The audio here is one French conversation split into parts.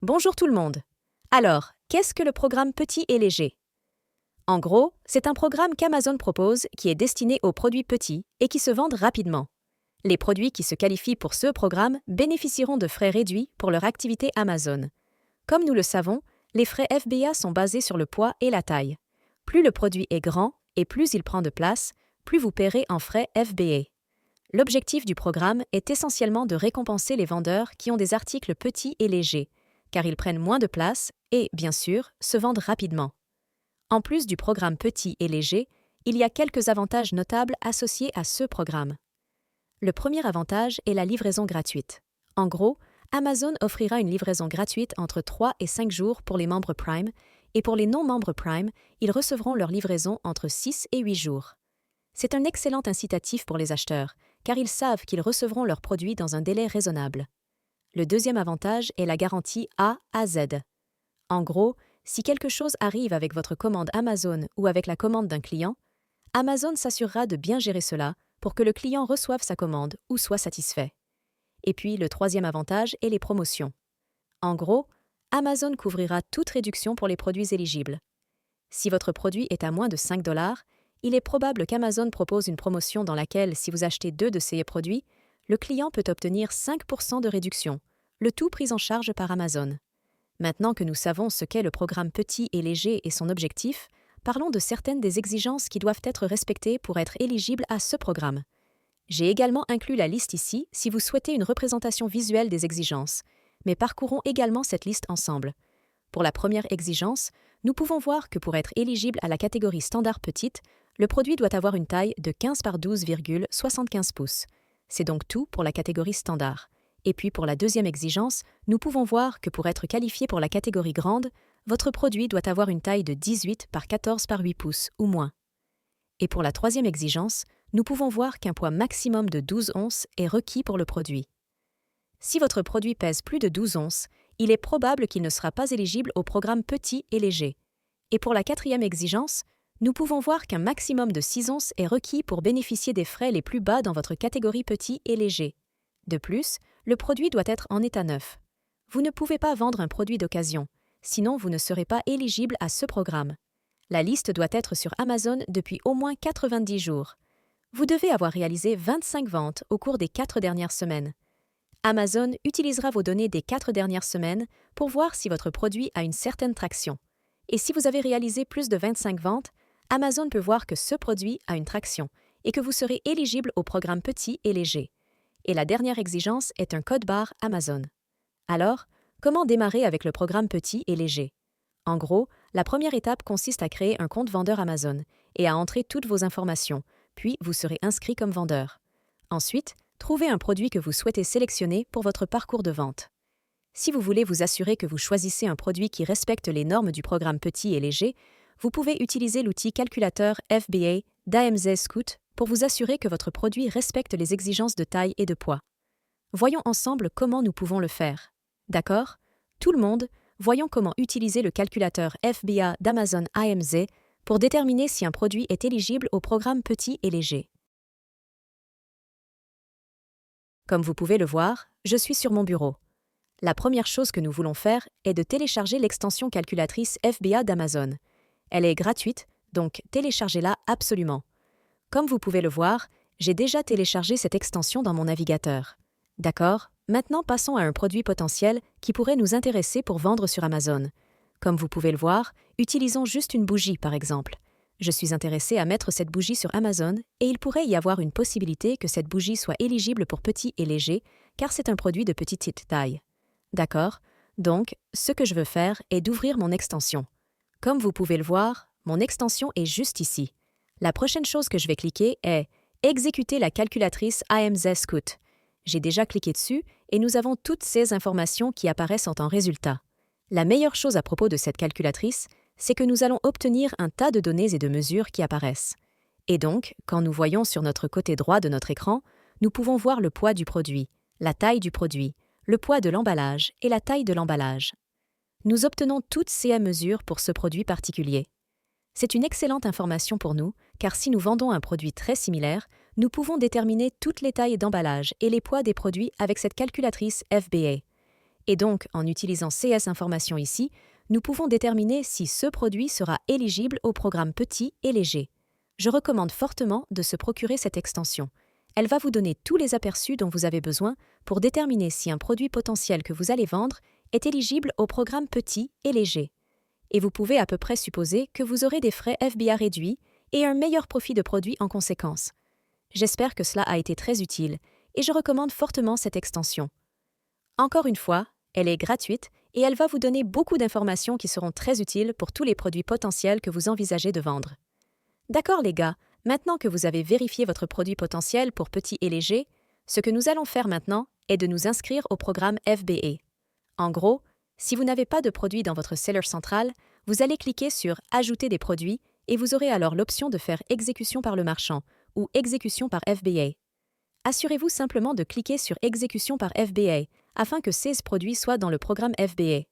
Bonjour tout le monde. Alors, qu'est-ce que le programme Petit et Léger? En gros, c'est un programme qu'Amazon propose qui est destiné aux produits petits et qui se vendent rapidement. Les produits qui se qualifient pour ce programme bénéficieront de frais réduits pour leur activité Amazon. Comme nous le savons, les frais FBA sont basés sur le poids et la taille. Plus le produit est grand et plus il prend de place, plus vous paierez en frais FBA. L'objectif du programme est essentiellement de récompenser les vendeurs qui ont des articles petits et légers, car ils prennent moins de place et, bien sûr, se vendent rapidement. En plus du programme petit et léger, il y a quelques avantages notables associés à ce programme. Le premier avantage est la livraison gratuite. En gros, Amazon offrira une livraison gratuite entre 3 et 5 jours pour les membres Prime, et pour les non-membres Prime, ils recevront leur livraison entre 6 et 8 jours. C'est un excellent incitatif pour les acheteurs, car ils savent qu'ils recevront leurs produits dans un délai raisonnable. Le deuxième avantage est la garantie A à Z. En gros, si quelque chose arrive avec votre commande Amazon ou avec la commande d'un client, Amazon s'assurera de bien gérer cela pour que le client reçoive sa commande ou soit satisfait. Et puis, le troisième avantage est les promotions. En gros, Amazon couvrira toute réduction pour les produits éligibles. Si votre produit est à moins de 5 $, il est probable qu'Amazon propose une promotion dans laquelle, si vous achetez 2 de ces produits, le client peut obtenir 5% de réduction, le tout pris en charge par Amazon. Maintenant que nous savons ce qu'est le programme petit et léger et son objectif, parlons de certaines des exigences qui doivent être respectées pour être éligible à ce programme. J'ai également inclus la liste ici si vous souhaitez une représentation visuelle des exigences, mais parcourons également cette liste ensemble. Pour la première exigence, nous pouvons voir que pour être éligible à la catégorie standard petite, le produit doit avoir une taille de 15 par 12,75 pouces. C'est donc tout pour la catégorie standard. Et puis pour la deuxième exigence, nous pouvons voir que pour être qualifié pour la catégorie grande, votre produit doit avoir une taille de 18 par 14 par 8 pouces ou moins. Et pour la troisième exigence, nous pouvons voir qu'un poids maximum de 12 onces est requis pour le produit. Si votre produit pèse plus de 12 onces, il est probable qu'il ne sera pas éligible au programme petit et léger. Et pour la quatrième exigence, nous pouvons voir qu'un maximum de 6 onces est requis pour bénéficier des frais les plus bas dans votre catégorie petit et léger. De plus, le produit doit être en état neuf. Vous ne pouvez pas vendre un produit d'occasion, sinon vous ne serez pas éligible à ce programme. La liste doit être sur Amazon depuis au moins 90 jours. Vous devez avoir réalisé 25 ventes au cours des 4 dernières semaines. Amazon utilisera vos données des 4 dernières semaines pour voir si votre produit a une certaine traction. Et si vous avez réalisé plus de 25 ventes, Amazon peut voir que ce produit a une traction et que vous serez éligible au programme petit et léger. Et la dernière exigence est un code barre Amazon. Alors, comment démarrer avec le programme petit et léger? En gros, la première étape consiste à créer un compte vendeur Amazon et à entrer toutes vos informations, puis vous serez inscrit comme vendeur. Ensuite, trouvez un produit que vous souhaitez sélectionner pour votre parcours de vente. Si vous voulez vous assurer que vous choisissez un produit qui respecte les normes du programme petit et léger, vous pouvez utiliser l'outil calculateur FBA d'AMZ Scout pour vous assurer que votre produit respecte les exigences de taille et de poids. Voyons ensemble comment nous pouvons le faire. D'accord? Tout le monde, voyons comment utiliser le calculateur FBA d'Amazon AMZ pour déterminer si un produit est éligible au programme petit et léger. Comme vous pouvez le voir, je suis sur mon bureau. La première chose que nous voulons faire est de télécharger l'extension calculatrice FBA d'Amazon. Elle est gratuite, donc téléchargez-la absolument. Comme vous pouvez le voir, j'ai déjà téléchargé cette extension dans mon navigateur. D'accord, maintenant passons à un produit potentiel qui pourrait nous intéresser pour vendre sur Amazon. Comme vous pouvez le voir, utilisons juste une bougie par exemple. Je suis intéressé à mettre cette bougie sur Amazon et il pourrait y avoir une possibilité que cette bougie soit éligible pour petit et léger car c'est un produit de petite taille. D'accord, donc ce que je veux faire est d'ouvrir mon extension. Comme vous pouvez le voir, mon extension est juste ici. La prochaine chose que je vais cliquer est « Exécuter la calculatrice AMZ Scout ». J'ai déjà cliqué dessus et nous avons toutes ces informations qui apparaissent en temps résultat. La meilleure chose à propos de cette calculatrice, c'est que nous allons obtenir un tas de données et de mesures qui apparaissent. Et donc, quand nous voyons sur notre côté droit de notre écran, nous pouvons voir le poids du produit, la taille du produit, le poids de l'emballage et la taille de l'emballage. Nous obtenons toutes ces mesures pour ce produit particulier. C'est une excellente information pour nous, car si nous vendons un produit très similaire, nous pouvons déterminer toutes les tailles d'emballage et les poids des produits avec cette calculatrice FBA. Et donc, en utilisant CS Information ici, nous pouvons déterminer si ce produit sera éligible au programme petit et léger. Je recommande fortement de se procurer cette extension. Elle va vous donner tous les aperçus dont vous avez besoin pour déterminer si un produit potentiel que vous allez vendre est éligible au programme petit et léger. Et vous pouvez à peu près supposer que vous aurez des frais FBA réduits et un meilleur profit de produit en conséquence. J'espère que cela a été très utile et je recommande fortement cette extension. Encore une fois, elle est gratuite et elle va vous donner beaucoup d'informations qui seront très utiles pour tous les produits potentiels que vous envisagez de vendre. D'accord les gars, maintenant que vous avez vérifié votre produit potentiel pour petit et léger, ce que nous allons faire maintenant est de nous inscrire au programme FBA. En gros, si vous n'avez pas de produit dans votre seller central, vous allez cliquer sur « Ajouter des produits » et vous aurez alors l'option de faire exécution par le marchand ou exécution par FBA. Assurez-vous simplement de cliquer sur exécution par FBA afin que ces produits soient dans le programme FBA.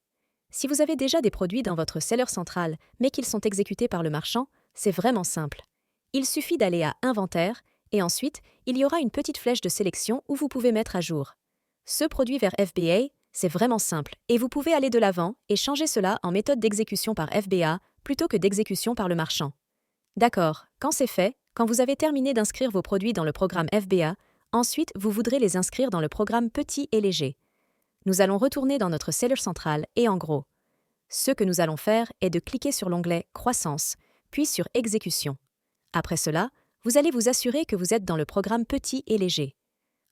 Si vous avez déjà des produits dans votre seller central mais qu'ils sont exécutés par le marchand, c'est vraiment simple. Il suffit d'aller à Inventaire et ensuite, il y aura une petite flèche de sélection où vous pouvez mettre à jour. Ce produit vers FBA, c'est vraiment simple et vous pouvez aller de l'avant et changer cela en méthode d'exécution par FBA plutôt que d'exécution par le marchand. D'accord, quand c'est fait, quand vous avez terminé d'inscrire vos produits dans le programme FBA, ensuite vous voudrez les inscrire dans le programme petit et léger. Nous allons retourner dans notre seller central et en gros, ce que nous allons faire est de cliquer sur l'onglet Croissance, puis sur Exécution. Après cela, vous allez vous assurer que vous êtes dans le programme petit et léger.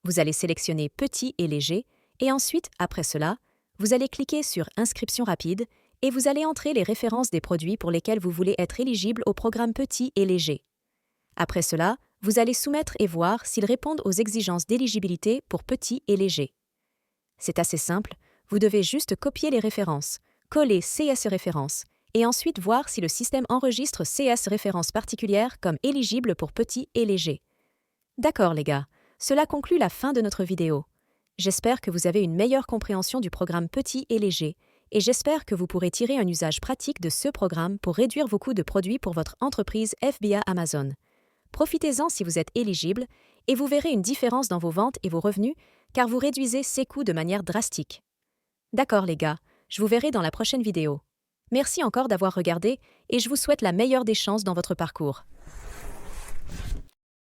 Vous allez sélectionner Petit et léger et ensuite, après cela, vous allez cliquer sur Inscription rapide et vous allez entrer les références des produits pour lesquels vous voulez être éligible au programme petit et léger. Après cela, vous allez soumettre et voir s'ils répondent aux exigences d'éligibilité pour petit et léger. C'est assez simple, vous devez juste copier les références, coller CS références et ensuite voir si le système enregistre CS références particulières comme éligible pour petit et léger. D'accord les gars, cela conclut la fin de notre vidéo. J'espère que vous avez une meilleure compréhension du programme petit et léger et j'espère que vous pourrez tirer un usage pratique de ce programme pour réduire vos coûts de produits pour votre entreprise FBA Amazon. Profitez-en si vous êtes éligible et vous verrez une différence dans vos ventes et vos revenus car vous réduisez ces coûts de manière drastique. D'accord les gars, je vous verrai dans la prochaine vidéo. Merci encore d'avoir regardé et je vous souhaite la meilleure des chances dans votre parcours.